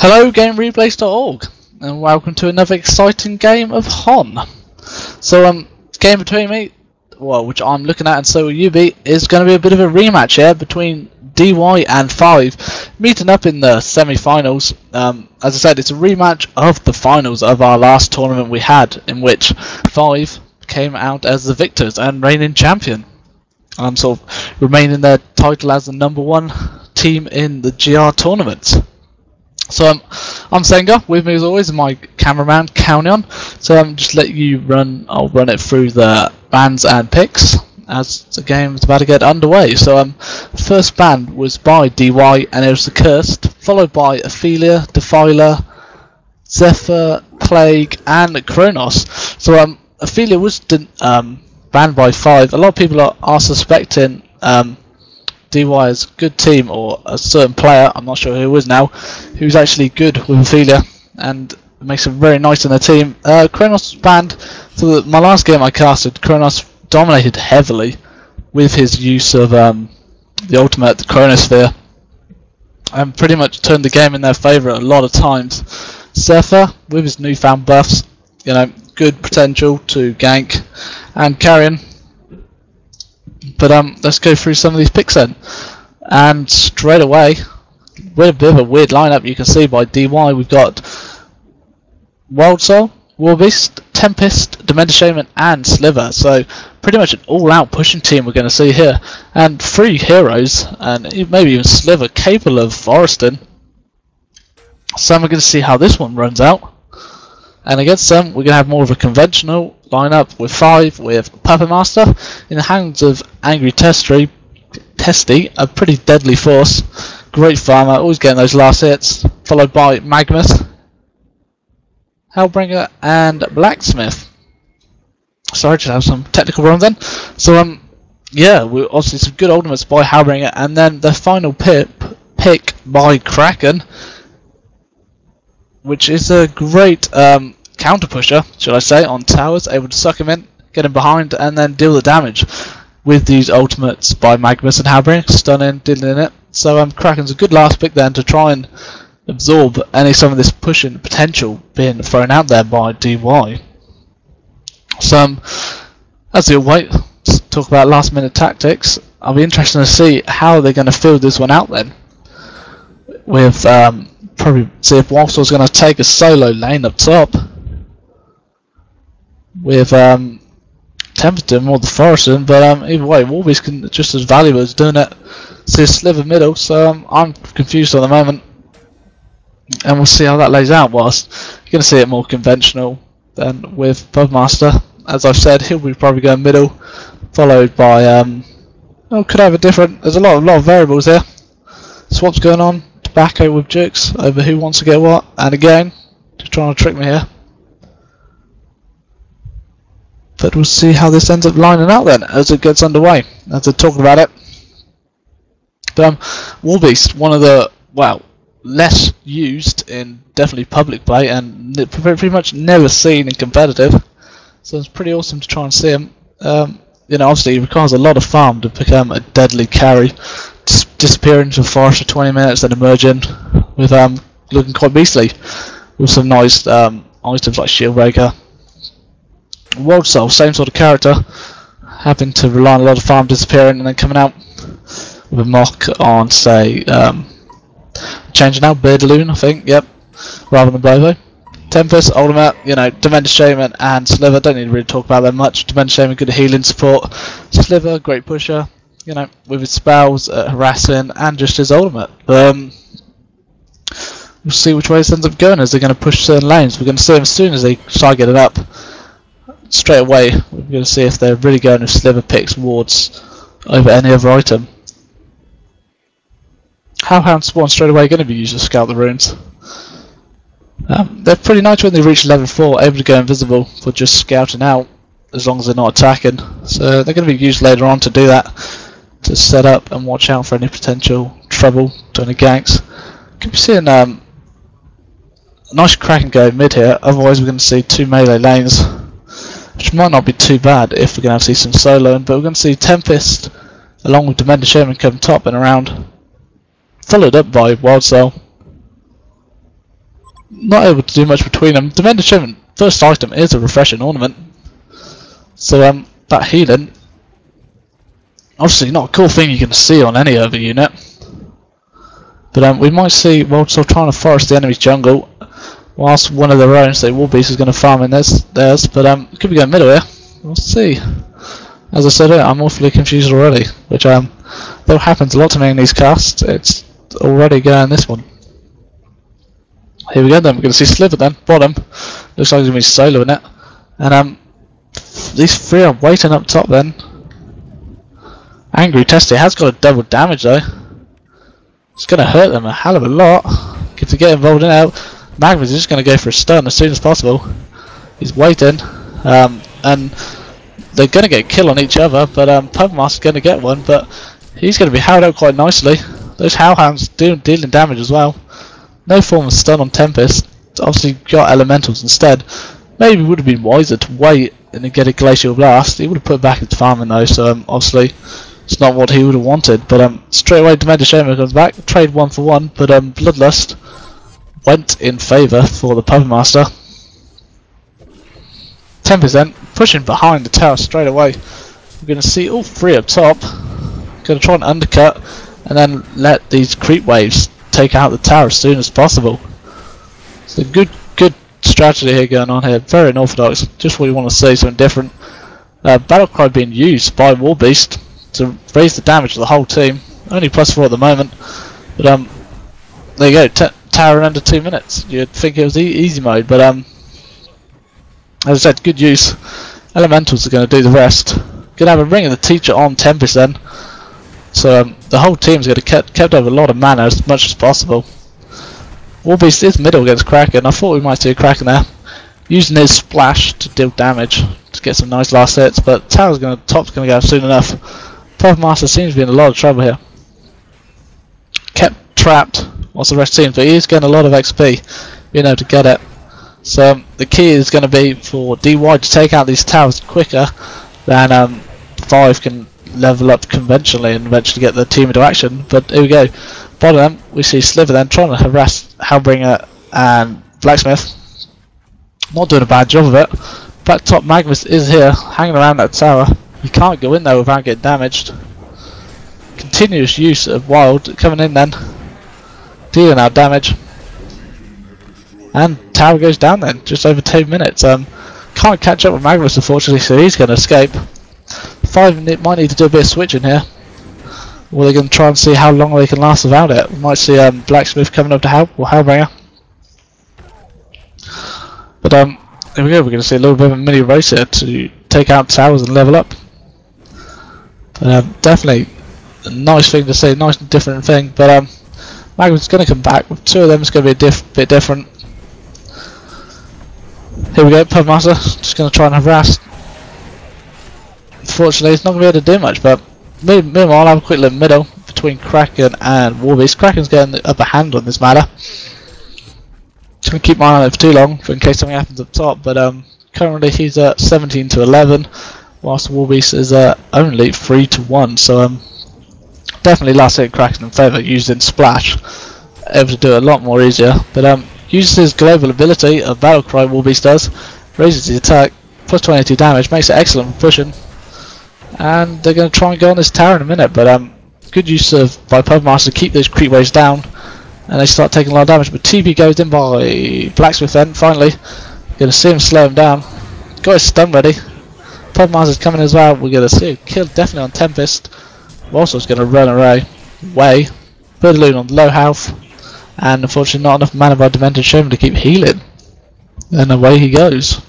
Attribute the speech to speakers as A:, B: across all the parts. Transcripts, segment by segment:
A: Hello GameReplays.org and welcome to another exciting game of HoN. So game between me, well, which I'm looking at and so will you be, is going to be a bit of a rematch here between DY and 5 meeting up in the semi-finals. As I said, it's a rematch of the finals of our last tournament we had, in which 5 came out as the victors and reigning champion, sort of remaining their title as the #1 team in the GR tournament. So I'm Senga, with me as always is my cameraman HoN. So just let you run, I'll run it through the bans and picks as the game is about to get underway. So first ban was by DY and it was the Cursed, followed by Ophelia, Defiler, Zephyr, Plague and Kronos. So Ophelia was banned by 5. A lot of people are suspecting DY's good team or a certain player, I'm not sure who it was now, who's actually good with Ophelia and makes him very nice in the team. Kronos was banned. So my last game I casted, Kronos dominated heavily with his use of the ultimate, the Chronosphere, and pretty much turned the game in their favour a lot of times. Zephyr, with his newfound buffs, you know, good potential to gank and carrion. But let's go through some of these picks then. And straight away, with a bit of a weird lineup you can see by DY, we've got Wild Soul, Warbeast, Tempest, Dementor Shaman and Sliver. So pretty much an all-out pushing team we're going to see here. And 3 heroes, and maybe even Sliver, capable of foresting. So we're going to see how this one runs out. And against them, we're going to have more of a conventional lineup with 5 with Puppet Master in the hands of Angry Testy, a pretty deadly force, great farmer, always getting those last hits, followed by Magnus, Hellbringer and Blacksmith. Sorry, just have some technical problems then. So yeah, we obviously some good ultimates by Hellbringer, and then the final pick by Kraken, which is a great counter pusher, should I say, on towers, able to suck him in, get him behind, and then deal the damage with these ultimates by Magnus and Hellbringer, stunning, dealing it. So Kraken's a good last pick then to try and absorb some of this pushing potential being thrown out there by DY. So as we wait to talk about last minute tactics, I'll be interested to see how they're going to fill this one out then. With probably see if Waffle's going to take a solo lane up top with Tempest doing more the foresting, but either way, Warbeast can just as valuable as doing it. See a Sliver middle, so I'm confused at the moment, and we'll see how that lays out. Whilst you're going to see it more conventional than with Pubmaster. As I've said, he'll be probably going middle, followed by could have a different. There's a lot of variables here. Swaps going on. Tobacco with jukes over who wants to get what, and again, just trying to trick me here. But we'll see how this ends up lining out then as it gets underway, as they're talking about it. But Warbeast, one of the, well, less used in definitely public play and pretty much never seen in competitive. So it's pretty awesome to try and see him. You know, obviously it requires a lot of farm to become a deadly carry. Disappear into the forest for 20 minutes, then emerge in with looking quite beastly with some nice items like Shield Breaker. Wild Soul, same sort of character, having to rely on a lot of farm disappearing and then coming out with a mock on, say, changing out Beardaloon, I think, yep, rather than Blovo. Tempest, ultimate, you know, Dementor Shaman and Sliver, don't need to really talk about them much. Dementor Shaman, good healing support. Sliver, great pusher, you know, with his spells, harassing, and just his ultimate. We'll see which way this ends up going as they're going to push certain lanes. We're going to see them as soon as they start getting up. Straight away, we're going to see if they're really going with Sliver picks wards over any other item. HoN spawn straight away going to be used to scout the runes. They're pretty nice when they reach level 4, able to go invisible for just scouting out as long as they're not attacking. So they're going to be used later on to do that, to set up and watch out for any potential trouble during the ganks. Could be seeing a nice Kraken go mid here, otherwise we're going to see 2 melee lanes, which might not be too bad if we're going to see some soloing, but we're going to see Tempest along with Dementor Shaman come top and around, followed up by Wild Soul. not able to do much between them. Demented Showman, first item is a refreshing ornament. So that healing, obviously not a cool thing you can see on any other unit. But we might see Worldsol trying to forest the enemy's jungle, whilst one of their own, say Warbeast, is going to farm in theirs. But it could be going middle here. We'll see. As I said earlier, I'm awfully confused already, which though happens a lot to me in these casts. It's already going this one. Here we go then, we're going to see Sliver then, bottom. Looks like he's going to be soloing it. And these three are waiting up top then. Angry Testy has got a double damage though. It's going to hurt them a hell of a lot. If they get involved in it out, Magnus is just going to go for a stun as soon as possible. He's waiting. And they're going to get a kill on each other, but Puppet Master's going to get one, but he's going to be held out quite nicely. Those Hellhounds dealing damage as well. No form of stun on Tempest. Obviously got Elementals instead. Maybe would have been wiser to wait and then get a Glacial Blast. He would have put back into farming though, so obviously it's not what he would have wanted. But straight away Demented Showman comes back. Trade 1 for 1, but Bloodlust went in favour for the Puppet Master. Tempest then pushing behind the tower straight away. We're going to see all three up top. Going to try and undercut and then let these creep waves take out the tower as soon as possible. It's a good strategy here going on here. Very unorthodox. Just what you want to see, something different. Battlecry being used by Warbeast to raise the damage of the whole team. Only +4 at the moment. But there you go. Tower in under 2 minutes. You'd think it was easy mode, but as I said, good use. Elementals are going to do the rest. Going to have a Ring of the Teacher on Tempest then. So the whole team's going to kept over a lot of mana as much as possible. Warbeast is middle against Kraken. I thought we might see a Kraken there. Using his splash to deal damage to get some nice last hits, but top's going to go soon enough. Puppet Master seems to be in a lot of trouble here. Kept trapped whilst the rest seems, but he is getting a lot of XP being able to get it. So the key is going to be for DY to take out these towers quicker than 5 can level up conventionally and eventually get the team into action. But here we go. Bottom we see Sliver then trying to harass Hellbringer and Blacksmith. Not doing a bad job of it. Back top Magnus is here, hanging around that tower. He can't go in there without getting damaged. Continuous use of Wild coming in then, dealing out damage. And tower goes down then, just over 2 minutes. Can't catch up with Magnus unfortunately, so he's going to escape. 5 might need to do a bit of switching here. Or they're going to try and see how long they can last without it. We might see Blacksmith coming up to help, or Hellbringer. But here we go, we're going to see a little bit of a mini race here to take out towers and level up. Definitely a nice thing to see, nice and different thing. But Magnus is going to come back. With 2 of them, it's going to be a bit different. Here we go, Puppet Master just going to try and harass. Unfortunately, it's not going to be able to do much, but meanwhile, I'll have a quick look middle between Kraken and Warbeast. Kraken's getting the upper hand on this matter. Just going to keep my eye on it for too long, in case something happens up top, but currently he's at 17 to 11, whilst Warbeast is only 3 to 1, so definitely last hit Kraken in favour, using Splash, able to do it a lot more easier, but uses his global ability of Battlecry, Warbeast does, raises the attack, plus 22 damage, makes it excellent for pushing. And they're going to try and go on this tower in a minute, but good use by Puppet Master to keep those creep waves down, and they start taking a lot of damage. But TP goes in by Blacksmith then, finally. Going to see him slow him down. Got his stun ready. Puppet Master's coming as well. We're going to see a kill definitely on Tempest. Also is going to run away. Birdaloon on low health, and unfortunately not enough mana by Demented Showman to keep healing. And away he goes.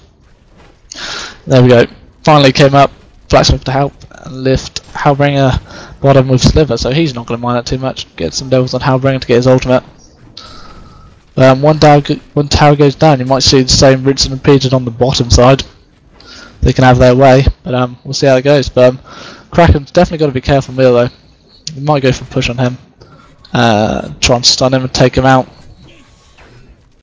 A: There we go. Finally came up. Blacksmith to help and lift Hellbringer bottom with Sliver, so he's not going to mind that too much. Get some devils on Hellbringer to get his ultimate. One tower goes down, you might see the same Rinse and repeated on the bottom side. They can have their way, but we'll see how it goes. But Kraken's definitely got to be careful middle though. We might go for a push on him, try and stun him and take him out.